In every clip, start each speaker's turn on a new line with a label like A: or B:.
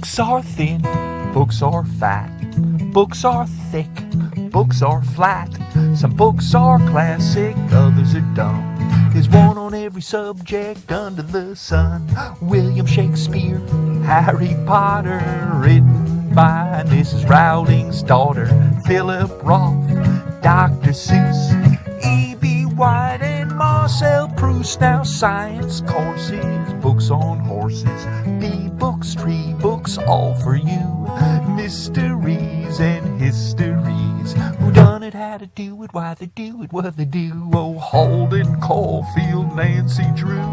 A: Books are thin, books are fat, books are thick, books are flat. Some books are classic, others are dumb. There's one on every subject under the sun. William Shakespeare, Harry Potter, written by Mrs. Rowling's daughter. Philip Roth, Dr. Seuss, E.B. White and Marcel Proust. Now science courses, books on horses, bee books, tree books, all for you. Mysteries and histories, who done it, how to do it, why they do it, what they do. Oh, Holden, Caulfield, Nancy Drew,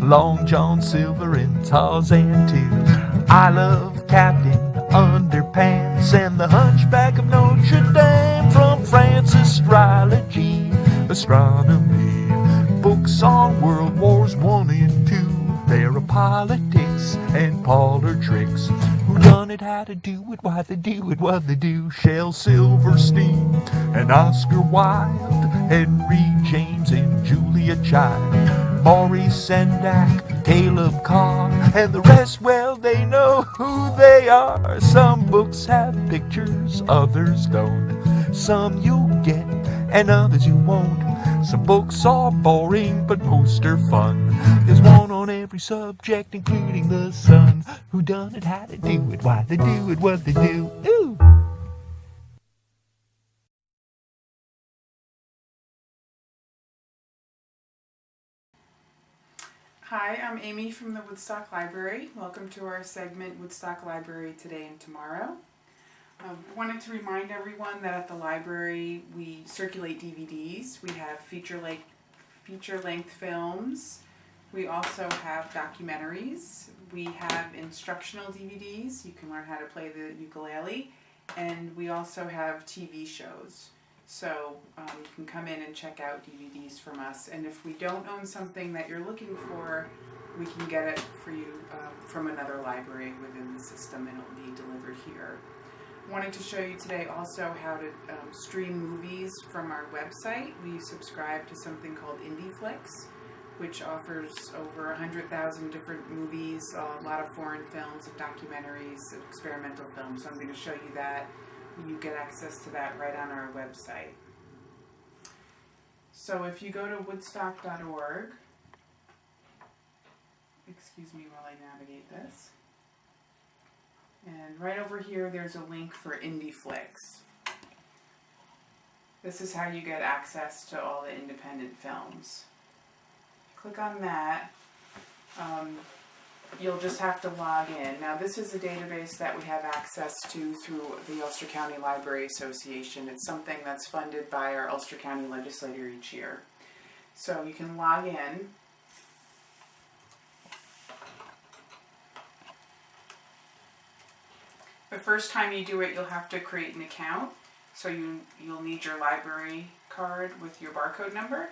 A: Long John Silver and Tarzan too. I love Captain Underpants and the Hunchback of Notre Dame. From France, astrology, astronomy, books on World Wars I and II. There are politics and parlor tricks, who done it, how to do it, why they do it, what they do. Shel Silverstein and Oscar Wilde, Henry James and Julia Child, Maurice Sendak, Caleb Carr, and the rest, well, they know who they are. Some books have pictures, others don't. Some you'll get and others you won't. Some books are boring, but most are fun. There's one on every subject, including the sun. Who done it, how to do it, why they do it, what they do. Ooh!
B: Hi, I'm Amy from the Woodstock Library. Welcome to our segment, Woodstock Library Today and Tomorrow. I wanted to remind everyone that at the library we circulate DVDs. We have feature-length films. We also have documentaries. We have instructional DVDs. You can learn how to play the ukulele. And we also have TV shows. So you can come in and check out DVDs from us. And if we don't own something that you're looking for, we can get it for you from another library within the system, and it'll be delivered here. Wanted to show you today also how to stream movies from our website. We subscribe to something called IndieFlix, which offers over 100,000 different movies, a lot of foreign films and documentaries and experimental films. So I'm going to show you that. You get access to that right on our website. So if you go to woodstock.org, excuse me while I navigate this. And right over here, there's a link for IndieFlix. This is how you get access to all the independent films. Click on that. You'll just have to log in. Now, this is a database that we have access to through the Ulster County Library Association. It's something that's funded by our Ulster County legislature each year. So you can log in. The first time you do it, you'll have to create an account. So you'll need your library card with your barcode number.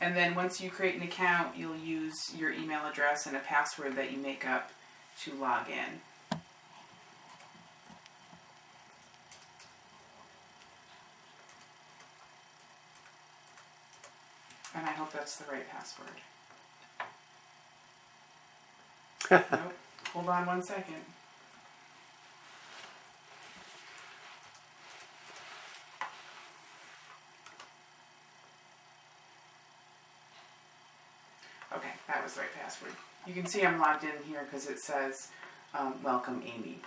B: And then once you create an account, you'll use your email address and a password that you make up to log in. And I hope that's the right password. Nope. Hold on one second. Okay, that was the right password. You can see I'm logged in here because it says, welcome Amy.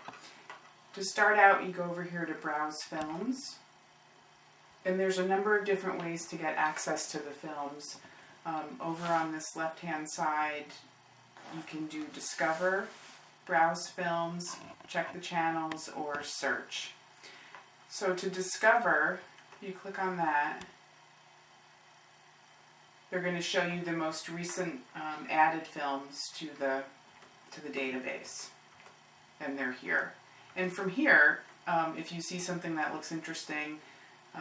B: To start out, you go over here to Browse Films. And there's a number of different ways to get access to the films. Over on this left-hand side, you can do Discover, Browse Films, check the channels, or Search. So to Discover, you click on that. They're going to show you the most recent added films to the database, and they're here. And from here, if you see something that looks interesting, you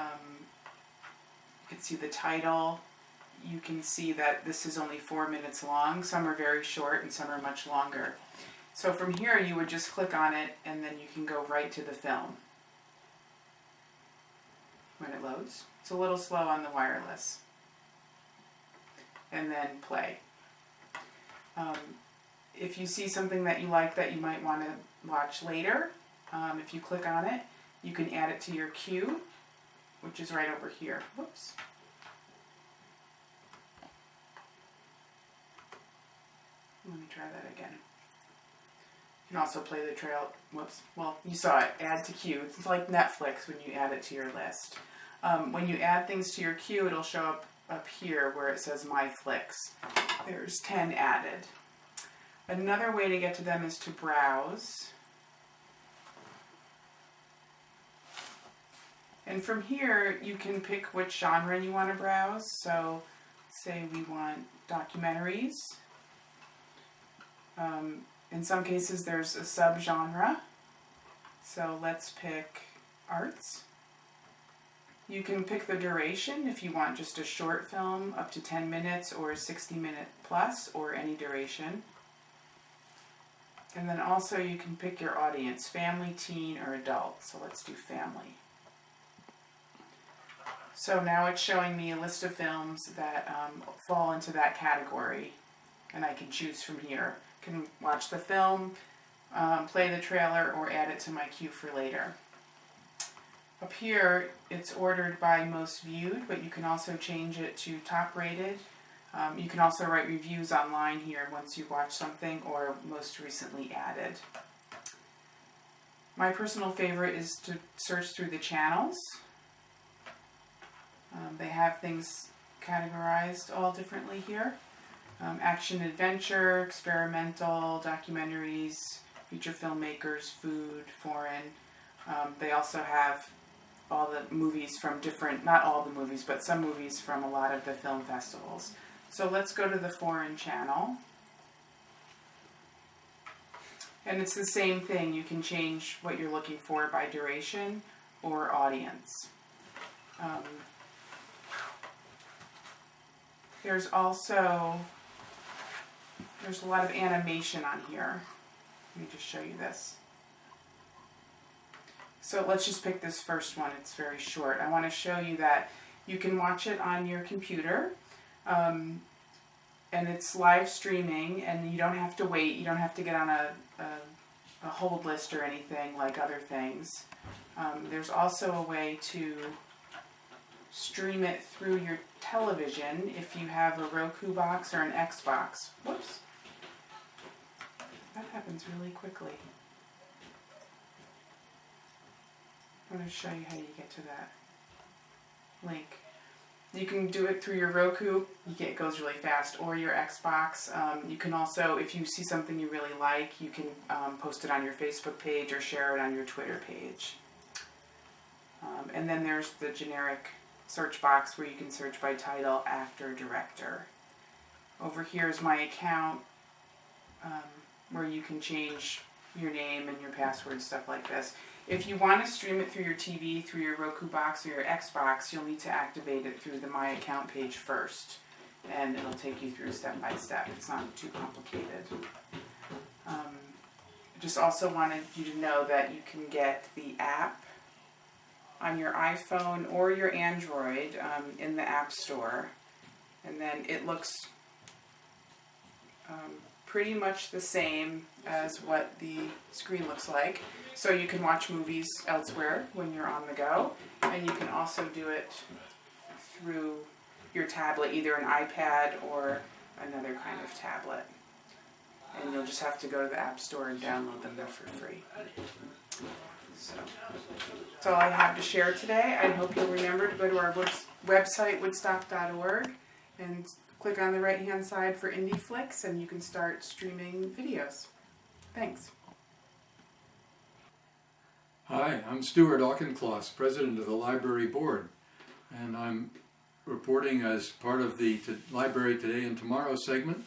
B: can see the title. You can see that this is only 4 minutes long. Some are very short, and some are much longer. So from here, you would just click on it, and then you can go right to the film when it loads. It's a little slow on the wireless. And then play. if you see something that you like that you might want to watch later, if you click on it, you can add it to your queue, which is right over here. Whoops. Let me try that again. You can also play the trail. Whoops. Well, you saw it. Add to queue. It's like Netflix when you add it to your list. When you add things to your queue, it'll show up here where it says My Flicks. There's 10 added. Another way to get to them is to browse. And from here, you can pick which genre you want to browse. So, say we want documentaries. In some cases, there's a subgenre. So let's pick arts. You can pick the duration if you want just a short film up to 10 minutes or 60-minute plus or any duration. And then also you can pick your audience, family, teen, or adult. So let's do family. So now it's showing me a list of films that fall into that category, and I can choose from here. I can watch the film, play the trailer, or add it to my queue for later. Up here, it's ordered by most viewed, but you can also change it to top rated. You can also write reviews online here once you watch something, or most recently added. My personal favorite is to search through the channels. They have things categorized all differently here. Action adventure, experimental, documentaries, feature filmmakers, food, foreign. They also have all the movies from different, not all the movies, but some movies from a lot of the film festivals. So let's go to the foreign channel. And it's the same thing. You can change what you're looking for by duration or audience. There's a lot of animation on here. Let me just show you this. So let's just pick this first one. It's very short. I want to show you that you can watch it on your computer, and it's live streaming, and you don't have to wait. You don't have to get on a hold list or anything like other things. There's also a way to stream it through your television if you have a Roku box or an Xbox. Whoops. That happens really quickly. I'm going to show you how you get to that link. You can do it through your Roku. It goes really fast. Or your Xbox. You can also, if you see something you really like, you can post it on your Facebook page or share it on your Twitter page. And then there's the generic search box where you can search by title, actor, director. Over here is my account, where you can change your name and your password, stuff like this. If you want to stream it through your TV, through your Roku box or your Xbox, you'll need to activate it through the My Account page first, and it'll take you through step by step. It's not too complicated. Just also wanted you to know that you can get the app on your iPhone or your Android in the App Store, and then it looks pretty much the same as what the screen looks like. So you can watch movies elsewhere when you're on the go, and you can also do it through your tablet, either an iPad or another kind of tablet. And you'll just have to go to the App Store and download them. They're for free. So that's all I have to share today. I hope you'll remember to go to our website, woodstock.org, and click on the right-hand side for Indie Flicks, and you can start streaming videos. Thanks.
C: Hi, I'm Stuart Auchincloss, President of the Library Board, and I'm reporting as part of the Library Today and Tomorrow segment.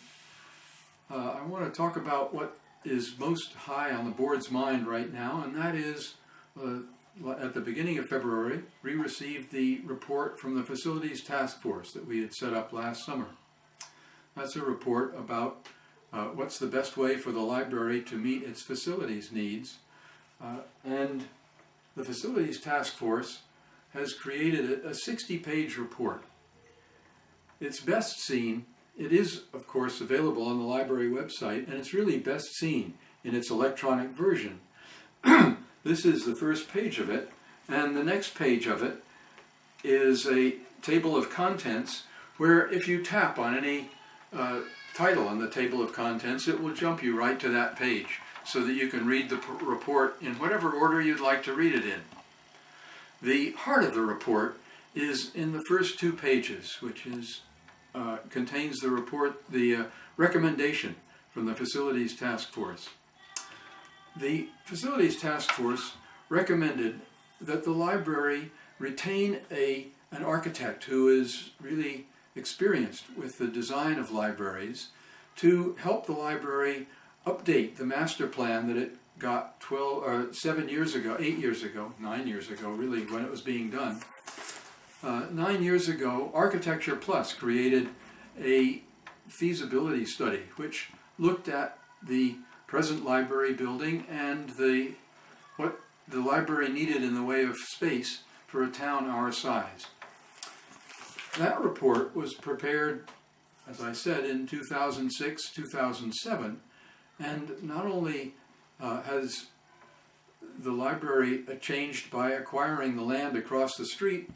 C: I want to talk about what is most high on the board's mind right now, and that is at the beginning of February, we received the report from the Facilities Task Force that we had set up last summer. That's a report about what's the best way for the library to meet its facilities needs. And the Facilities Task Force has created a 60-page report. It's best seen it is, of course, available on the library website, and it's really best seen in its electronic version. This is the first page of it, and the next page of it is a table of contents where if you tap on any title on the table of contents, it will jump you right to that page so that you can read the report in whatever order you'd like to read it in. The heart of the report is in the first 2 pages, which is contains the report, the recommendation from the Facilities Task Force. The Facilities Task Force recommended that the library retain an architect who is really experienced with the design of libraries to help the library update the master plan that it got 7 years ago, 8 years ago, 9 years ago, really, when it was being done. 9 years ago, Architecture Plus created a feasibility study which looked at the present library building and what the library needed in the way of space for a town our size. That report was prepared, as I said, in 2006, 2007, and not only has the library changed by acquiring the land across the street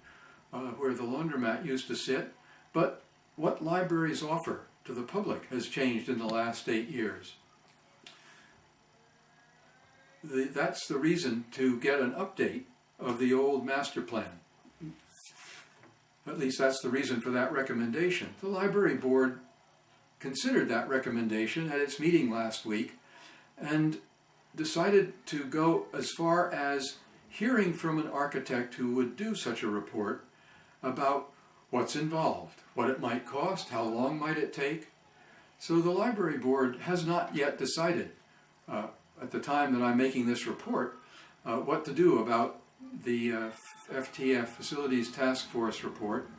C: where the laundromat used to sit, but what libraries offer to the public has changed in the last 8 years. That's the reason to get an update of the old master plan. At least that's the reason for that recommendation. The library board considered that recommendation at its meeting last week and decided to go as far as hearing from an architect who would do such a report about what's involved, what it might cost, how long might it take. So the library board has not yet decided, at the time that I'm making this report, what to do about the FTF Facilities Task Force report,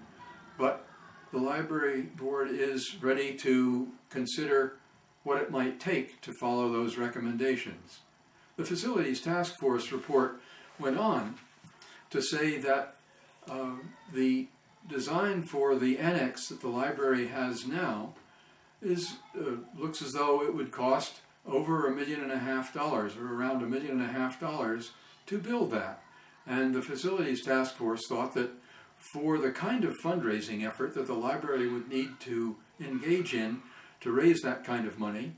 C: but the library board is ready to consider what it might take to follow those recommendations. The Facilities Task Force report went on to say that the design for the annex that the library has now looks as though it would cost over $1.5 million, or around $1.5 million to build that. And the Facilities Task Force thought that for the kind of fundraising effort that the library would need to engage in to raise that kind of money,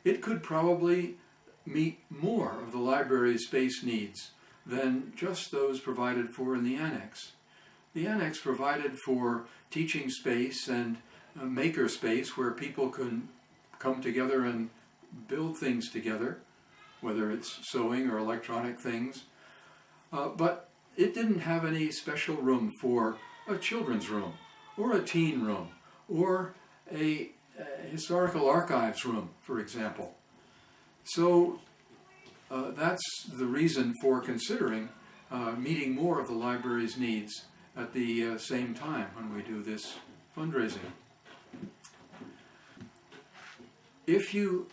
C: it could probably meet more of the library's space needs than just those provided for in the annex. The annex provided for teaching space and maker space where people can come together and build things together, whether it's sewing or electronic things. But it didn't have any special room for a children's room, or a teen room, or a historical archives room, for example. So that's the reason for considering meeting more of the library's needs at the same time when we do this fundraising. If you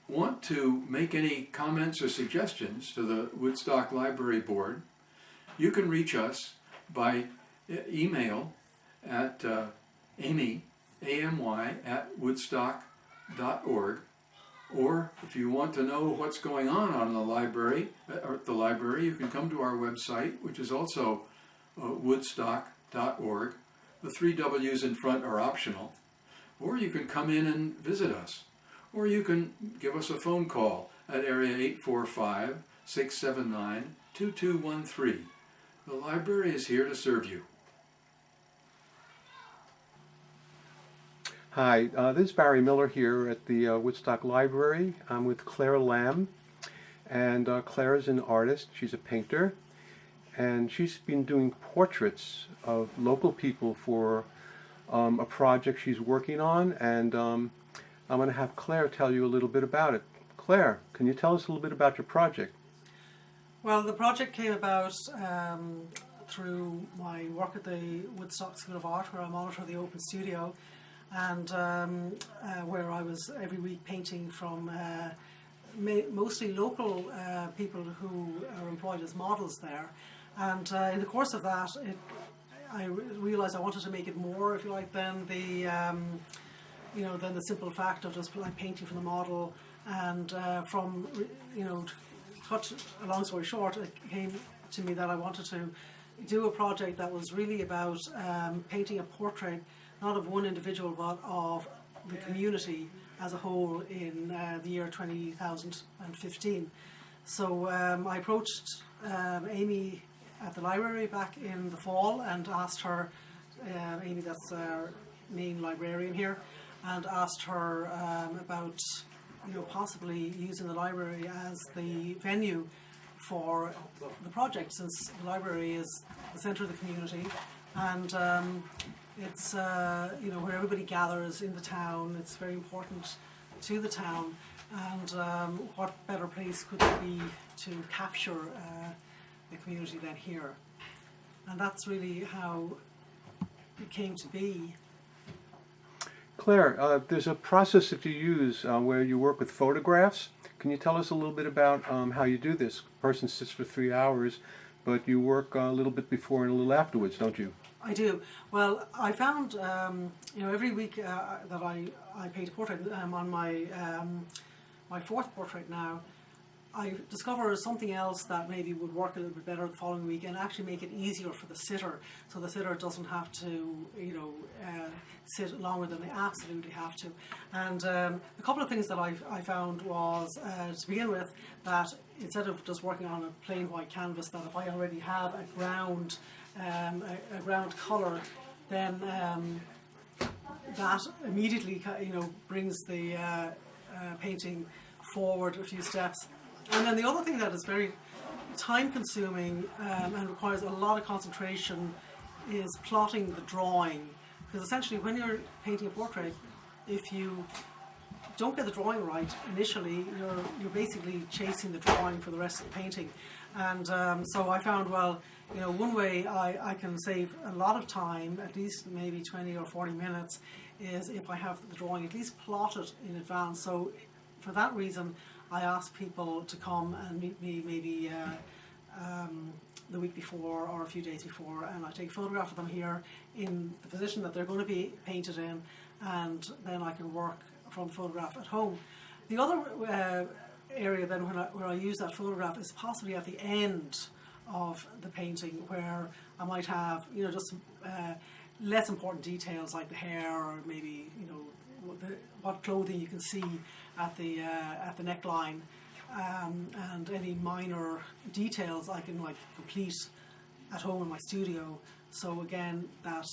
C: want to make any comments or suggestions to the Woodstock Library Board, you can reach us by email at amy, A-M-Y, @woodstock.org. Or if you want to know what's going on the library, you can come to our website, which is also woodstock.org. The 3 W's in front are optional. Or you can come in and visit us. Or you can give us a phone call at area 845-679-2213. The library is here to serve you.
D: Hi, this is Barry Miller here at the Woodstock Library. I'm with Claire Lambe, and Claire is an artist. She's a painter, and she's been doing portraits of local people for a project she's working on, and I'm going to have Claire tell you a little bit about it. Claire, can you tell us a little bit about your project?
E: Well, the project came about through my work at the Woodstock School of Art, where I monitor the open studio, and where I was every week painting from mostly local people who are employed as models there. And in the course of that, I realised I wanted to make it more, if you like, than the than the simple fact of just like painting from the model. And from, to cut a long story short, it came to me that I wanted to do a project that was really about painting a portrait, not of one individual, but of the community as a whole in the year 2015. So I approached Amy at the library back in the fall and asked her, Amy, that's our main librarian here, and asked her about possibly using the library as the venue for the project, since the library is the centre of the community, and it's where everybody gathers in the town. It's very important to the town, and what better place could there be to capture the community than here? And that's really how it came to be.
D: Claire, there's a process that you use where you work with photographs. Can you tell us a little bit about how you do this? A person sits for 3 hours, but you work a little bit before and a little afterwards, don't you?
E: I do. Well, I found, every week that I paint a portrait, on my fourth portrait now, I discover something else that maybe would work a little bit better the following week and actually make it easier for the sitter, so the sitter doesn't have to, sit longer than they absolutely have to. And a couple of things that I found was, to begin with, that instead of just working on a plain white canvas, that if I already have a ground colour, then that immediately, brings the painting forward a few steps. And then the other thing that is very time consuming and requires a lot of concentration is plotting the drawing. Because essentially when you're painting a portrait, if you don't get the drawing right initially, you're basically chasing the drawing for the rest of the painting. And so I found, one way I can save a lot of time, at least maybe 20 or 40 minutes, is if I have the drawing at least plotted in advance. So for that reason, I ask people to come and meet me maybe the week before or a few days before, and I take a photograph of them here in the position that they're going to be painted in, and then I can work from the photograph at home. The other area then where I use that photograph is possibly at the end of the painting, where I might have just less important details like the hair, or maybe what clothing you can see at the neckline, and any minor details I can complete at home in my studio. So again, that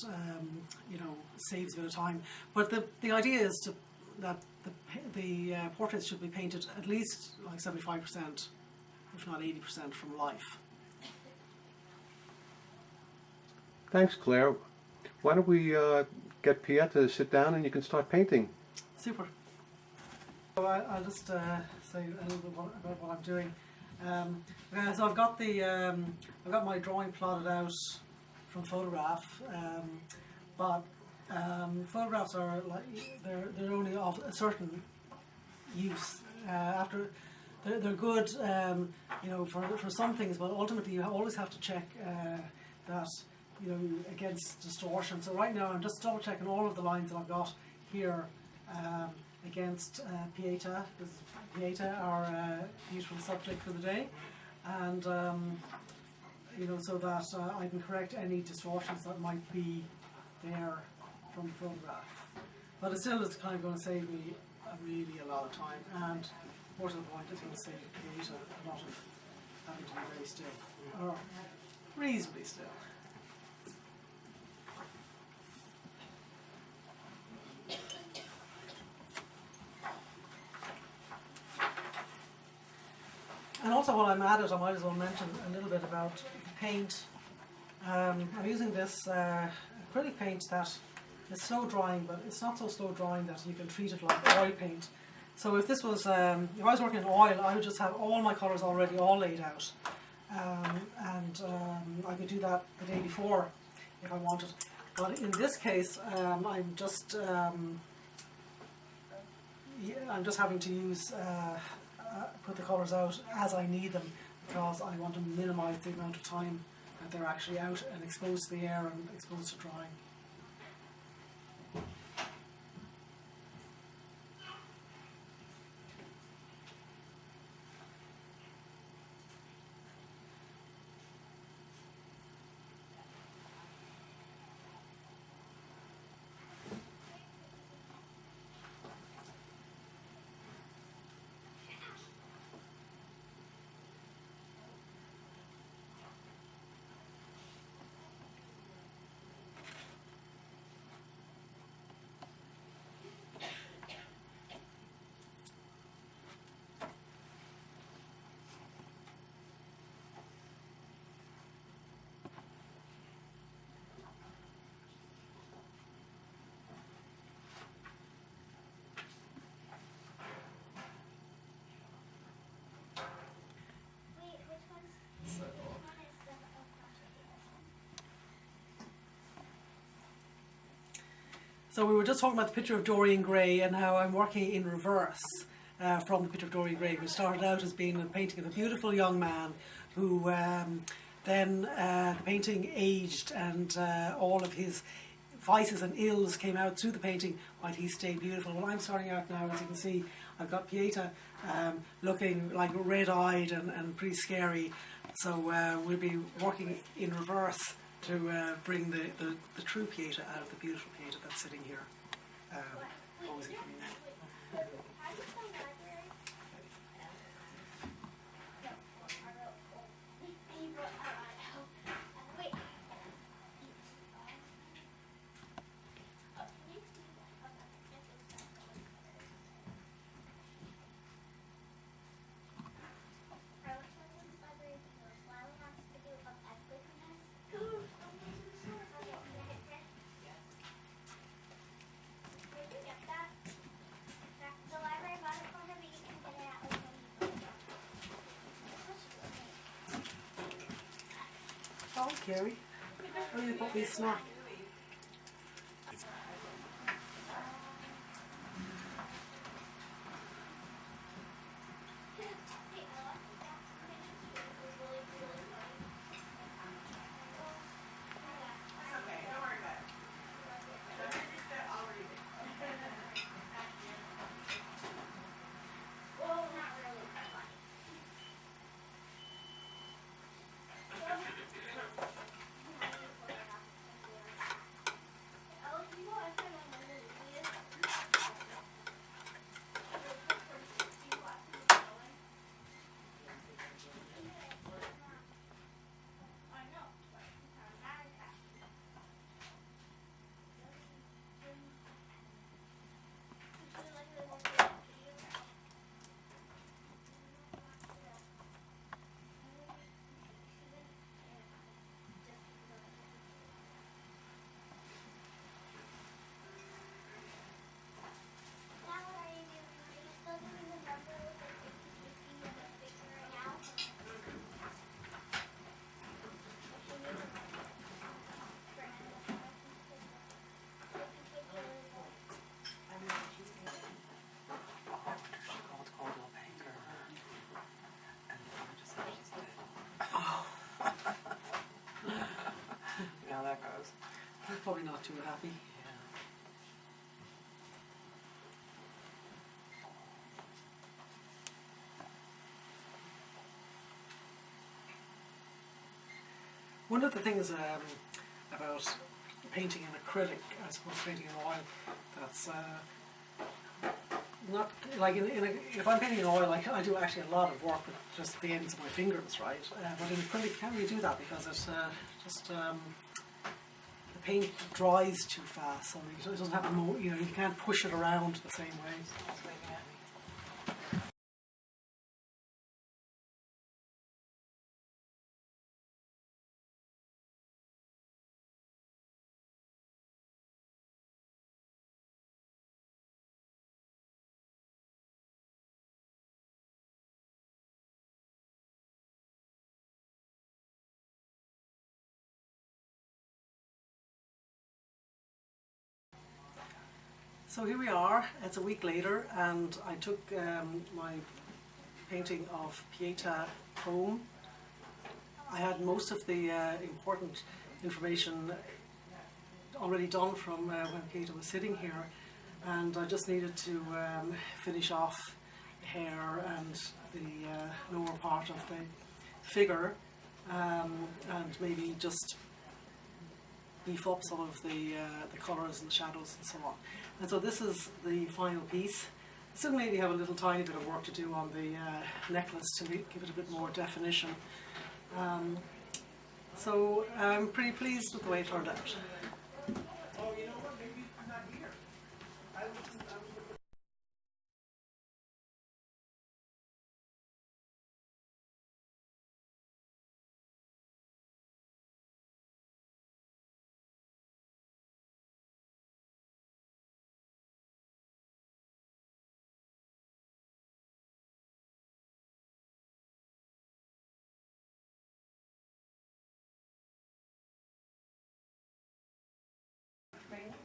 E: saves a bit of time. But the idea is that the portraits should be painted at least 75%, if not 80%, from life.
D: Thanks, Claire. Why don't we get Piet to sit down and you can start painting.
E: Super. So I'll just say a little bit about what I'm doing. So I've got my drawing plotted out from photograph, but photographs are they're only of a certain use. After they're good, for some things, but ultimately you always have to check that against distortion. So right now I'm just double checking all of the lines that I've got here against Pieta. Because Pieta, our beautiful subject for the day, and so that I can correct any distortions that might be there from the photograph. But it still is kind of going to save me really a lot of time, and more to the point, it's going to save Pieta a lot of having to be very still, or reasonably still. And also while I'm at it, I might as well mention a little bit about paint. I'm using this acrylic paint that is slow drying, but it's not so slow drying that you can treat it like oil paint. So if this was, if I was working in oil, I would just have all my colours already all laid out. And I could do that the day before if I wanted. But in this case, I'm just having to use put the colours out as I need them, because I want to minimise the amount of time that they're actually out and exposed to the air and exposed to drying. So we were just talking about the picture of Dorian Gray and how I'm working in reverse from the picture of Dorian Gray, which started out as being a painting of a beautiful young man who then the painting aged and all of his vices and ills came out through the painting while he stayed beautiful. Well, I'm starting out now, as you can see, I've got Pieta looking like red-eyed and pretty scary. So we'll be working in reverse to bring the true Pieta out of the beautiful Pieta that's sitting here. Always for me now. Oh, Carrie, where did you put me a snack?
F: How that goes.
E: He's probably not too happy. One of the things about painting in acrylic, as opposed to painting in oil, that's not like if I'm painting in oil, I do actually a lot of work with just the ends of my fingers, right? But in acrylic, you can't really do that because it's the paint dries too fast, so it doesn't have you can't push it around the same way. So here we are, it's a week later, and I took my painting of Pieta home. I had most of the important information already done from when Pieta was sitting here, and I just needed to finish off the hair and the lower part of the figure, and maybe just beef up some of the colours and shadows and so on. And so this is the final piece. I still maybe have a little tiny bit of work to do on the necklace to give it a bit more definition. So I'm pretty pleased with the way it turned out.
A: Oh, you know what? Maybe I'm not here.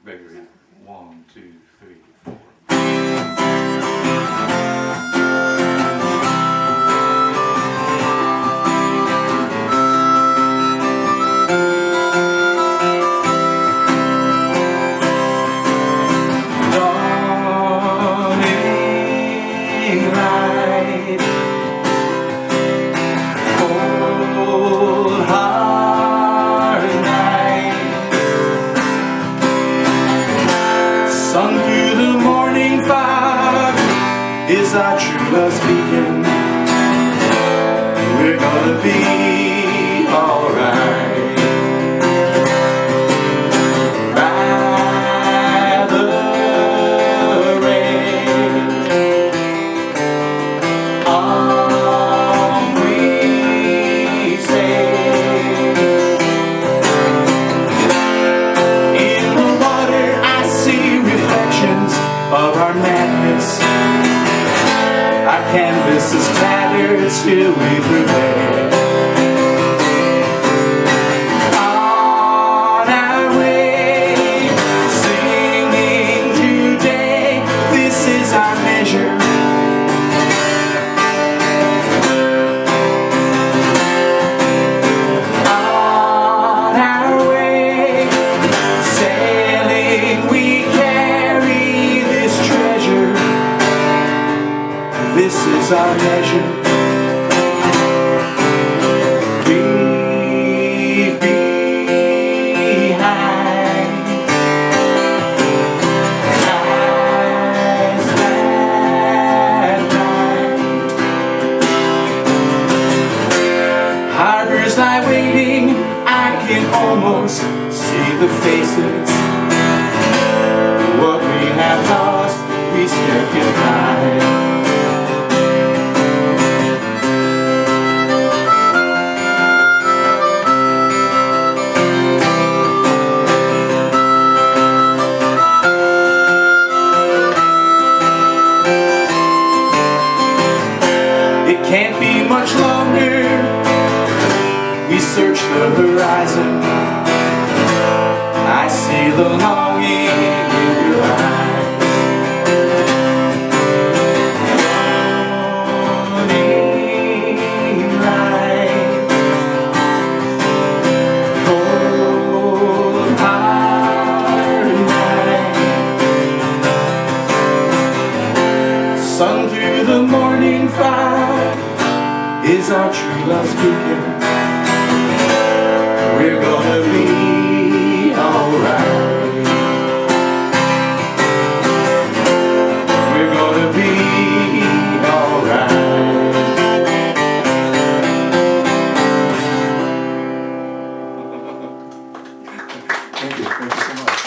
D: Very,
G: 1, 2, 3, 4. Dawning light, cold hard night, sung through the morning fog is our true love speaking. We're gonna be alright. By the rain, on we sail. In the water I see reflections of our madness. Our canvas is tattered, still we prevail. On our way, singing today, this is our measure. On our way, sailing, we carry this treasure. This is our measure. Leave behind ties that bind. Harbors lie waiting, I can almost see the faces. What we have lost, we still can find. It can't be much longer. We search the horizon. I see the longing in your eyes. Morning light, cold hard night, sung through the morning fire is our true love speaking. We're gonna be alright. We're gonna be alright. Thank you so much.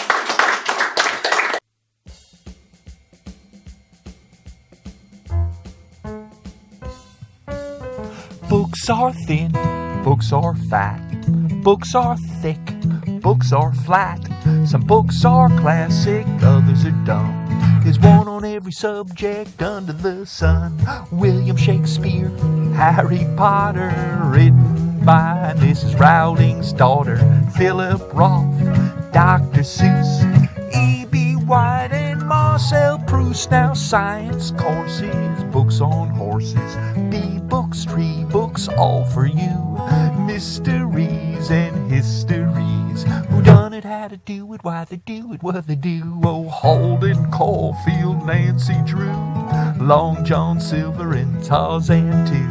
A: Books are thin, books are fat, books are thick, books are flat. Some books are classic, others are dumb. There's one on every subject under the sun. William Shakespeare, Harry Potter, written by Mrs. Rowling's daughter, Philip Roth, Dr. Seuss, E.B. White, and Marcel Proust. Now science courses, books on horses, bee books, tree books, all for you. Mysteries and histories, who done it, how to do it, why they do it, what they do. Oh, Holden, Caulfield, Nancy Drew, Long John Silver, and Tarzan too.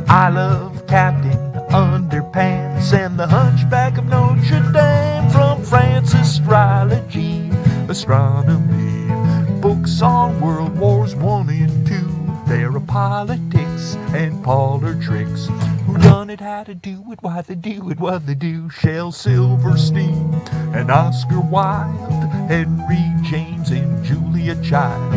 A: I love Captain Underpants and the Hunchback of Notre Dame. From France, astrology, astronomy, books on World Wars I and II. There are politics and parlor tricks, who done it, how to do it, why they do it, what they do. Shel Silverstein and Oscar Wilde, Henry James and Julia Child,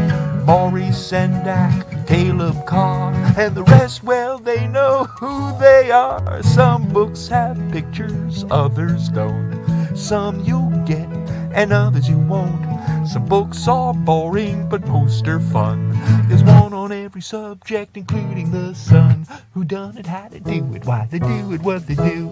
A: Maurice Sendak, Caleb Carr, and the rest, well, they know who they are. Some books have pictures, others don't. Some you'll get and others you won't. Some books are boring, but most are fun. There's one on every subject, including the sun. Who done it, how to do it, why they do it, what they do.